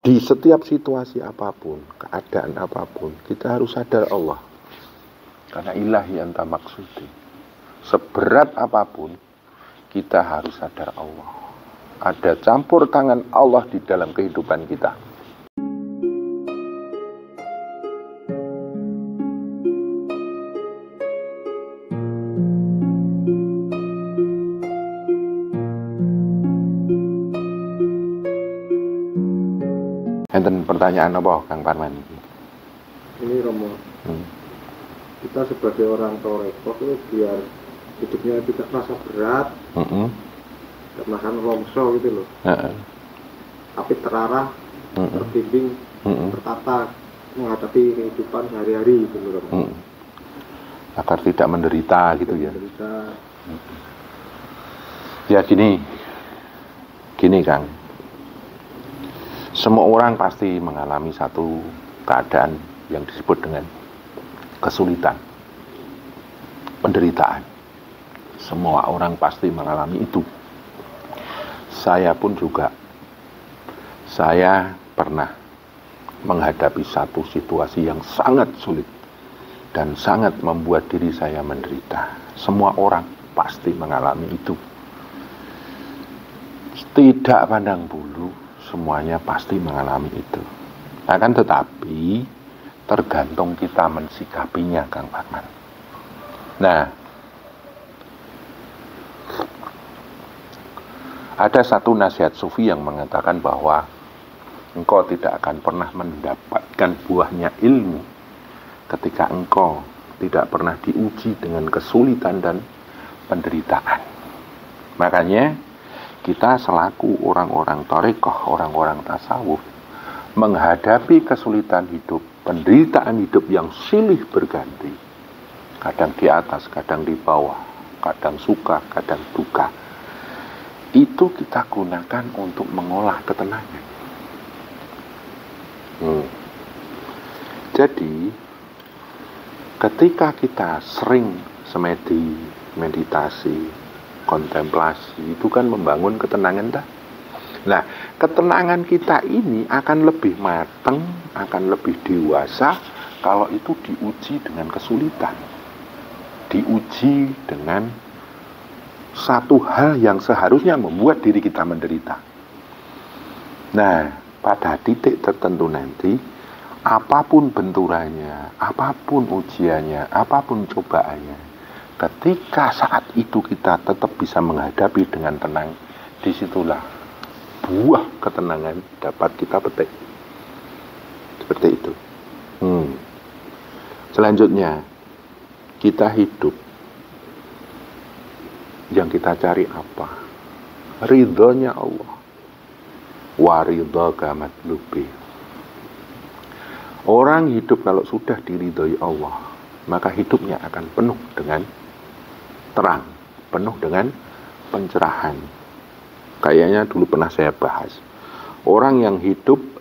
Di setiap situasi apapun, keadaan apapun, kita harus sadar Allah. Karena ilahi anta maksudi. Seberat apapun, kita harus sadar Allah. Ada campur tangan Allah di dalam kehidupan kita. Enten pertanyaan apa, Kang Parman? Ini Romo, kita sebagai orang torekoh itu biar hidupnya tidak merasa berat, karena kan longso gitu loh, tapi terarah, terbimbing, tertata menghadapi kehidupan sehari-hari gitu loh Romo. Agar tidak menderita gitu ya. Menderita. Ya gini Kang. Semua orang pasti mengalami satu keadaan yang disebut dengan kesulitan, penderitaan. Semua orang pasti mengalami itu. Saya pun juga. Saya pernah menghadapi satu situasi yang sangat sulit dan sangat membuat diri saya menderita. Semua orang pasti mengalami itu. Tidak pandang bulu, semuanya pasti mengalami itu. Akan tetapi tergantung kita mensikapinya, Kang Parman. Nah, ada satu nasihat sufi yang mengatakan bahwa engkau tidak akan pernah mendapatkan buahnya ilmu ketika engkau tidak pernah diuji dengan kesulitan dan penderitaan. Makanya kita selaku orang-orang tarekoh, orang-orang tasawuf, menghadapi kesulitan hidup, penderitaan hidup yang silih berganti. Kadang di atas, kadang di bawah, kadang suka, kadang duka. Itu kita gunakan untuk mengolah ketenangan. Jadi, ketika kita sering semedi, meditasi, kontemplasi, itu kan membangun ketenangan dah. Nah, ketenangan kita ini akan lebih matang, akan lebih dewasa kalau itu diuji dengan kesulitan, diuji dengan satu hal yang seharusnya membuat diri kita menderita. Nah, pada titik tertentu nanti, apapun benturannya, apapun ujiannya, apapun cobaannya, ketika saat itu kita tetap bisa menghadapi dengan tenang, disitulah buah ketenangan dapat kita petik. Seperti itu. Selanjutnya, kita hidup. Yang kita cari apa? Ridhonya Allah. Wa ridhaka matlubi. Orang hidup kalau sudah diridhoi Allah, maka hidupnya akan penuh dengan terang, penuh dengan pencerahan. Kayaknya dulu pernah saya bahas. Orang yang hidup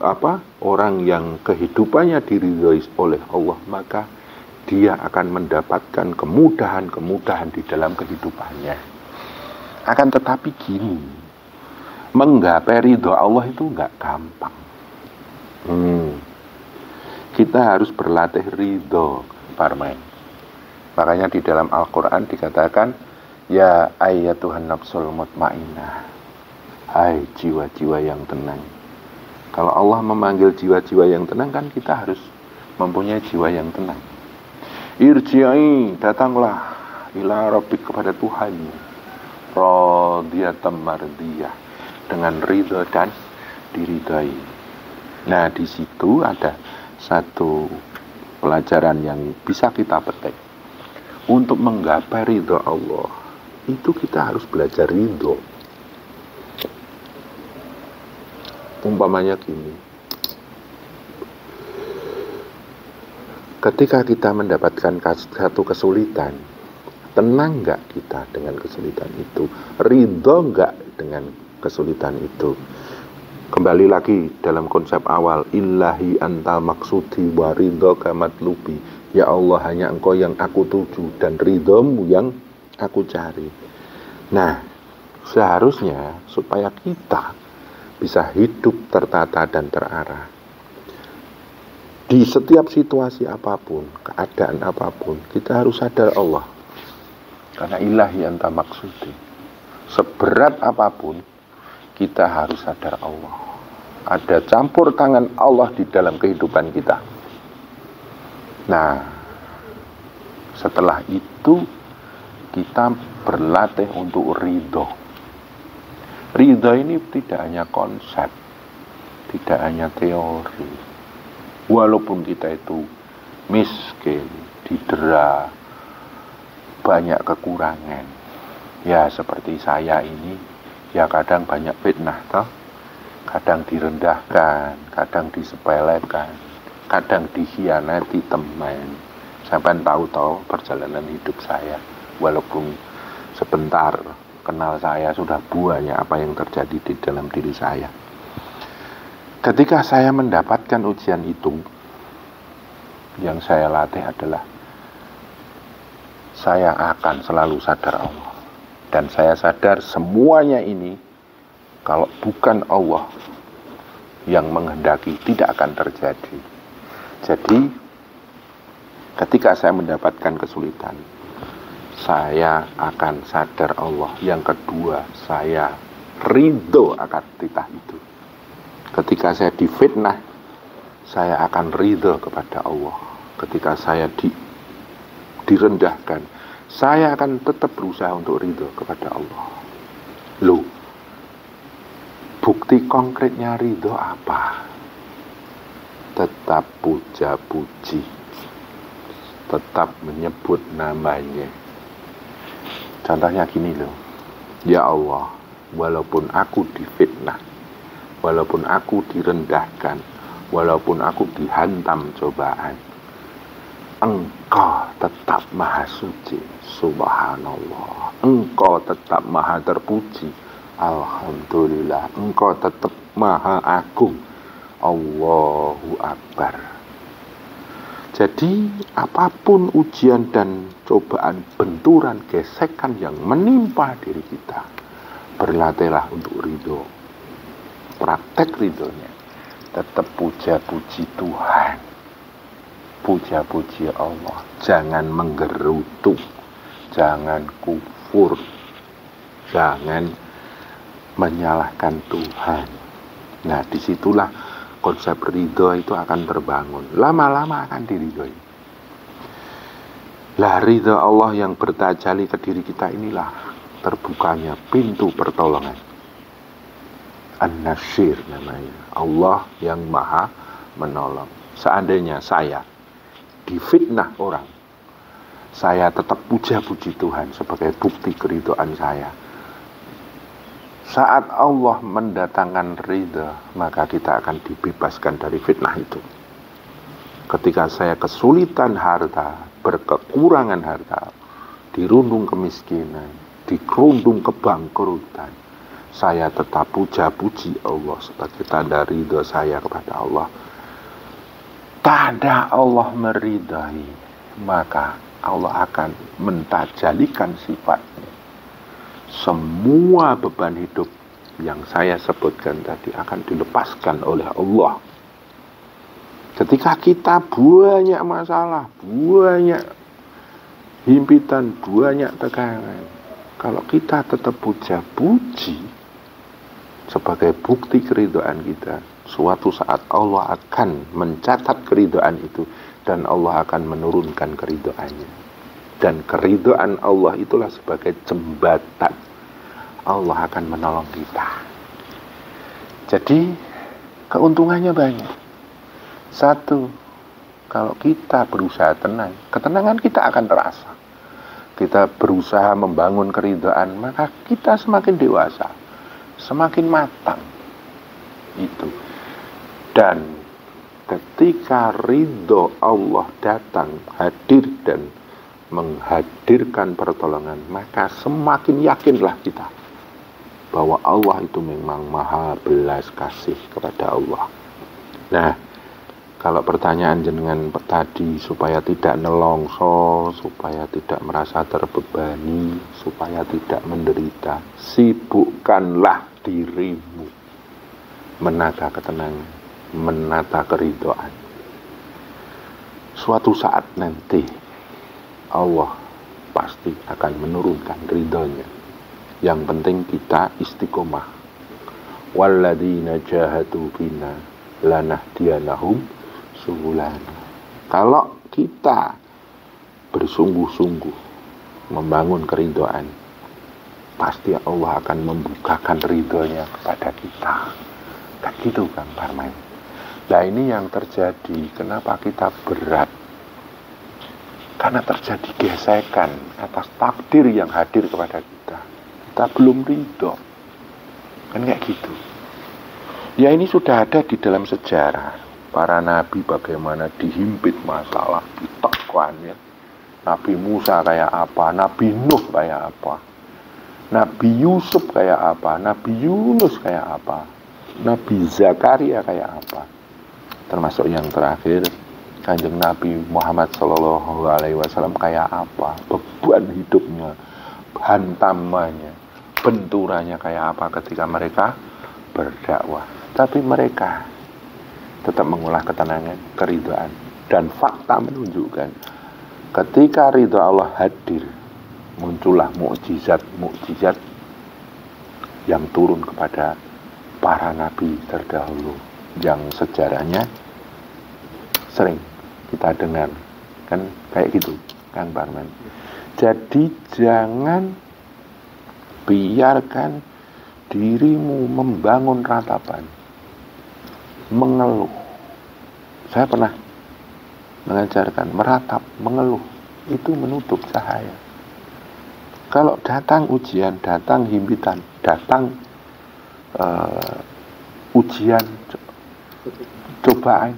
orang yang kehidupannya diridhoi oleh Allah, maka dia akan mendapatkan kemudahan-kemudahan di dalam kehidupannya. Akan tetapi gini, menggapai ridho Allah itu enggak gampang. Kita harus berlatih ridho, Parman. Makanya di dalam Al-Quran dikatakan, ya ayyatuhan nafsul mutmainnah, hai jiwa-jiwa yang tenang. Kalau Allah memanggil jiwa-jiwa yang tenang, kan kita harus mempunyai jiwa yang tenang. Irji'i, datanglah ila rabbik, kepada Tuhan, radiyatan mardiyah, dengan ridho dan diridhai. Nah, di situ ada satu pelajaran yang bisa kita petik. Untuk menggapai ridho Allah, itu kita harus belajar ridho. Umpamanya gini, ketika kita mendapatkan satu kesulitan, tenang nggak kita dengan kesulitan itu? Ridho nggak dengan kesulitan itu? Kembali lagi dalam konsep awal, illahi anta maksudi wa ridhoka matlubi. Ya Allah, hanya engkau yang aku tuju dan ridhomu yang aku cari. Nah, seharusnya supaya kita bisa hidup tertata dan terarah. Di setiap situasi apapun, keadaan apapun, kita harus sadar Allah. Karena ilahi anta maksudi. Seberat apapun, kita harus sadar Allah. Ada campur tangan Allah di dalam kehidupan kita. Nah, setelah itu kita berlatih untuk ridho. Ridho ini tidak hanya konsep, tidak hanya teori. Walaupun kita itu miskin, didera, banyak kekurangan. Ya seperti saya ini, ya kadang banyak fitnah toh. Kadang direndahkan, kadang disepelekan, kadang dikhianati teman. Sampai tahu-tahu perjalanan hidup saya, walaupun sebentar kenal saya, sudah banyak apa yang terjadi di dalam diri saya. Ketika saya mendapatkan ujian itu, yang saya latih adalah saya akan selalu sadar Allah. Dan saya sadar semuanya ini kalau bukan Allah yang menghendaki tidak akan terjadi. Jadi ketika saya mendapatkan kesulitan, saya akan sadar Allah. Yang kedua, saya ridho akan titah itu. Ketika saya difitnah, saya akan ridho kepada Allah. Ketika saya direndahkan, saya akan tetap berusaha untuk ridho kepada Allah. Loh, bukti konkretnya ridho apa? Tetap puja-puji, tetap menyebut namanya. Contohnya gini loh, ya Allah, walaupun aku difitnah, walaupun aku direndahkan, walaupun aku dihantam cobaan, Engkau tetap maha suci, subhanallah. Engkau tetap maha terpuji, alhamdulillah. Engkau tetap maha agung, Allahu Akbar. Jadi apapun ujian dan cobaan, benturan, gesekan yang menimpa diri kita, berlatihlah untuk ridho. Praktek ridhonya, tetap puja-puji Tuhan, puja-puji Allah. Jangan menggerutu, jangan kufur, jangan menyalahkan Tuhan. Nah, disitulah konsep ridho itu akan terbangun. Lama-lama akan diridhoi. Lah ridho Allah yang bertajalli ke diri kita inilah terbukanya pintu pertolongan. An-Nasir namanya, Allah yang maha menolong. Seandainya saya difitnah orang, saya tetap puja-puji Tuhan sebagai bukti keridhaan saya. Saat Allah mendatangkan ridha, maka kita akan dibebaskan dari fitnah itu. Ketika saya kesulitan harta, berkekurangan harta, dirundung kemiskinan, dikerundung kebangkrutan, saya tetap puja-puji Allah sebagai tanda ridha saya kepada Allah. Tanda Allah meridai, maka Allah akan mentajalikan sifatnya. Semua beban hidup yang saya sebutkan tadi akan dilepaskan oleh Allah. Ketika kita banyak masalah, banyak himpitan, banyak tekanan, kalau kita tetap puja-puji sebagai bukti keridhaan kita, suatu saat Allah akan mencatat keridhaan itu dan Allah akan menurunkan keridhaannya. Dan keridhaan Allah itulah sebagai jembatan. Allah akan menolong kita. Jadi keuntungannya banyak. Satu, kalau kita berusaha tenang, ketenangan kita akan terasa. Kita berusaha membangun keridhaan, maka kita semakin dewasa, semakin matang. Itu. Dan ketika ridho Allah datang, hadir dan menghadirkan pertolongan, maka semakin yakinlah kita bahwa Allah itu memang maha belas kasih kepada Allah. Nah, kalau pertanyaan jenengan tadi supaya tidak nelongso, supaya tidak merasa terbebani, supaya tidak menderita, sibukkanlah dirimu. menata ketenangan, menata keridhaan. Suatu saat nanti Allah pasti akan menurunkan ridhonya. Yang penting kita istiqomah. Walladzina jahadu fina lanahdiyanahum subulana. Kalau kita bersungguh-sungguh membangun keridhaan, pasti Allah akan membukakan ridhonya kepada kita. Kan gitu Kang Parman. Nah ini yang terjadi. Kenapa kita berat? Karena terjadi gesekan atas takdir yang hadir kepada kita. Kita belum ridho. Kan kayak gitu. Ya ini sudah ada di dalam sejarah. Para nabi bagaimana dihimpit masalah, ditekwannya. Nabi Musa kayak apa, Nabi Nuh kayak apa, Nabi Yusuf kayak apa, Nabi Yunus kayak apa, Nabi Zakaria kayak apa. Termasuk yang terakhir Kanjeng Nabi Muhammad Sallallahu Alaihi Wasallam kayak apa, beban hidupnya, hantamannya, benturannya kayak apa ketika mereka berdakwah. Tapi mereka tetap mengolah ketenangan, keridhaan. Dan fakta menunjukkan ketika ridho Allah hadir, muncullah mukjizat-mukjizat yang turun kepada para nabi terdahulu, yang sejarahnya sering kita dengar. Kan kayak gitu Kang Parman. Jadi jangan biarkan dirimu membangun ratapan, mengeluh. Saya pernah mengajarkan meratap, mengeluh itu menutup cahaya. Kalau datang ujian, datang himpitan, datang ujian, cobaan,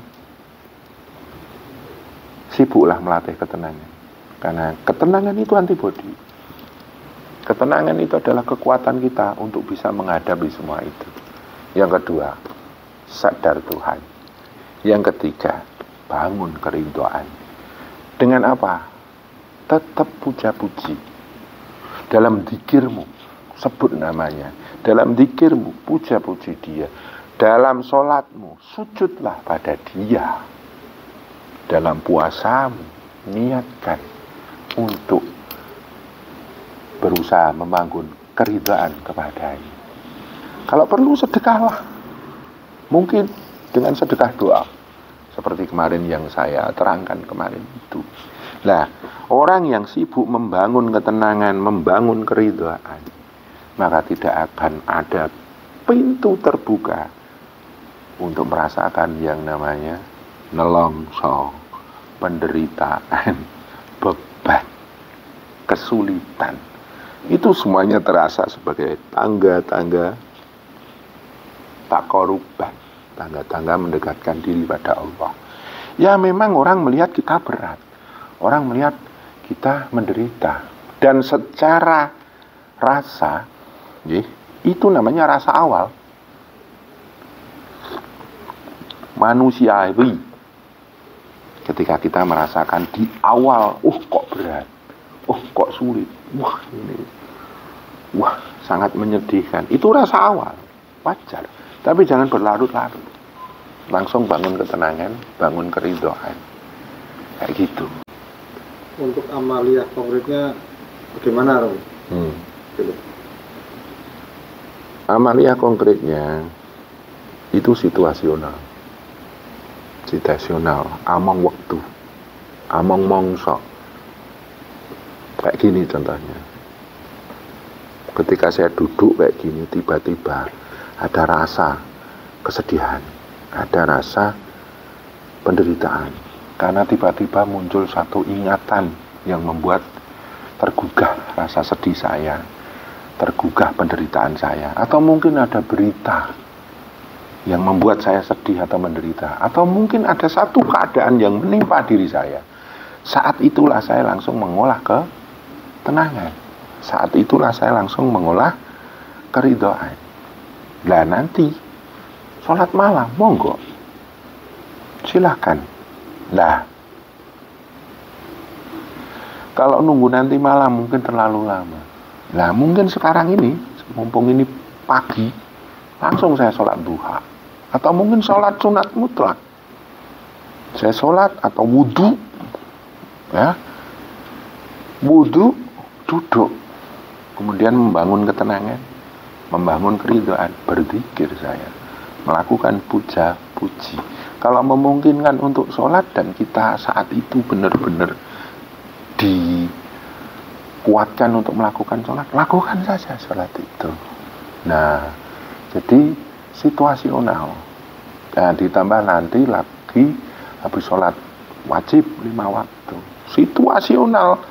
sibuklah melatih ketenangan. Karena ketenangan itu antibodi. Ketenangan itu adalah kekuatan kita untuk bisa menghadapi semua itu. Yang kedua, sadar Tuhan. Yang ketiga, bangun keridhaan. Dengan apa? Tetap puja-puji. Dalam dzikirmu, sebut namanya. Dalam dzikirmu, puja-puji dia. Dalam sholatmu, sujudlah pada dia. Dalam puasamu, niatkan untuk berusaha membangun keridhaan kepadanya. Kalau perlu sedekahlah. Mungkin dengan sedekah doa. Seperti kemarin yang saya terangkan kemarin itu. Nah, orang yang sibuk membangun ketenangan, membangun keridhaan, maka tidak akan ada pintu terbuka untuk merasakan yang namanya nelongso, penderitaan, beban, kesulitan. Itu semuanya terasa sebagai tangga-tangga taqarruban, tangga-tangga mendekatkan diri pada Allah. Ya memang orang melihat kita berat, orang melihat kita menderita, dan secara rasa, itu namanya rasa awal manusiawi. Ketika kita merasakan di awal, kok berat, kok sulit, sangat menyedihkan. Itu rasa awal, wajar. Tapi jangan berlarut-larut. Langsung bangun ketenangan, bangun keridhaan. Kayak gitu. Untuk amaliyah konkretnya bagaimana, Rom? Amaliyah konkretnya itu situasional, among waktu, among mongso. Kayak gini contohnya. Ketika saya duduk kayak gini, tiba-tiba ada rasa kesedihan, ada rasa penderitaan, karena tiba-tiba muncul satu ingatan yang membuat tergugah rasa sedih saya, tergugah penderitaan saya, atau mungkin ada berita yang membuat saya sedih atau menderita, atau mungkin ada satu keadaan yang menimpa diri saya. Saat itulah saya langsung mengolah ketenangan, saat itulah saya langsung mengolah keridhaan. Lah nanti sholat malam, monggo, silakan. Lah kalau nunggu nanti malam mungkin terlalu lama. Lah mungkin sekarang ini, mumpung ini pagi, langsung saya sholat duha. Atau mungkin sholat sunat mutlak. Saya sholat atau wudhu, ya, wudhu, duduk, kemudian membangun ketenangan, membangun keridhaan, berzikir saya, melakukan puja puji. Kalau memungkinkan untuk sholat dan kita saat itu benar-benar dikuatkan untuk melakukan sholat, lakukan saja sholat itu. Nah, jadi situasional. Nah, ditambah nanti lagi habis sholat wajib 5 waktu. Situasional,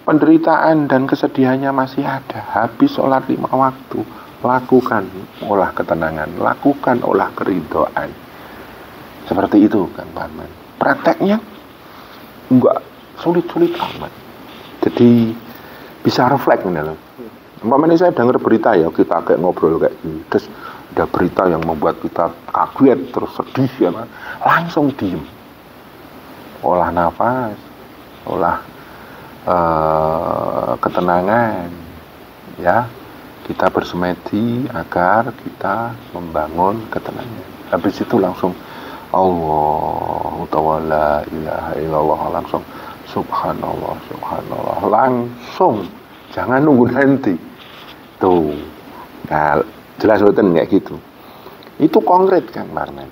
penderitaan dan kesedihannya masih ada. Habis sholat 5 waktu, lakukan olah ketenangan, lakukan olah keridhaan. Seperti itu Kang Parman. Prakteknya enggak sulit-sulit amat. Jadi bisa refleks nih loh. Umpamanya saya dengar berita ya, kita kayak ngobrol kayak gini, terus ada berita yang membuat kita kaget, terus sedih ya, langsung diem, olah nafas, olah ketenangan, ya, kita bersemedi agar kita membangun ketenangan. Habis itu langsung Allah ta'ala ilaha illallah, langsung subhanallah, subhanallah, langsung, jangan nunggu nanti. Tuh, nah, jelas betul kayak gitu. Itu konkret Kang Parman.